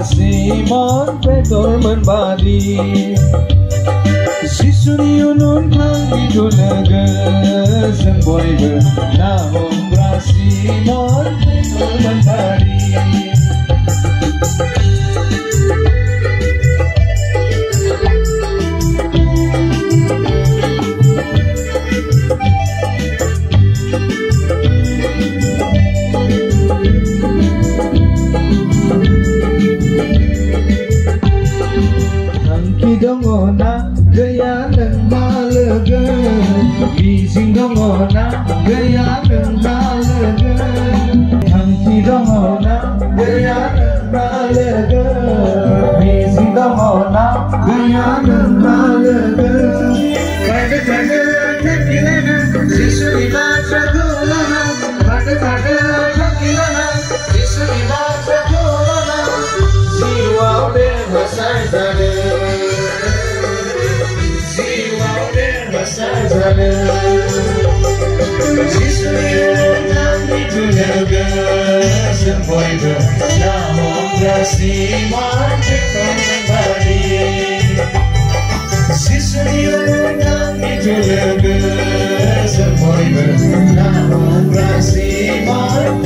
Simon Petor menbadi Sisuni unun kang idulaga Semboy bernahong Simon Petor menbadi Dongona gaya nang malaga Bising dongona gaya nang malaga Hangki dongona gaya nang malaga Bising dongona gaya nang malaga Pada-pada nakilana Sisuri baca gulana Pada-pada nakilana Sisuri baca gulana Siwa udah besar sana Sana Sisuri unang itulaga Semboy bernahong Simon Petor menbadi Sisuri unang itulaga Semboy bernahong Simon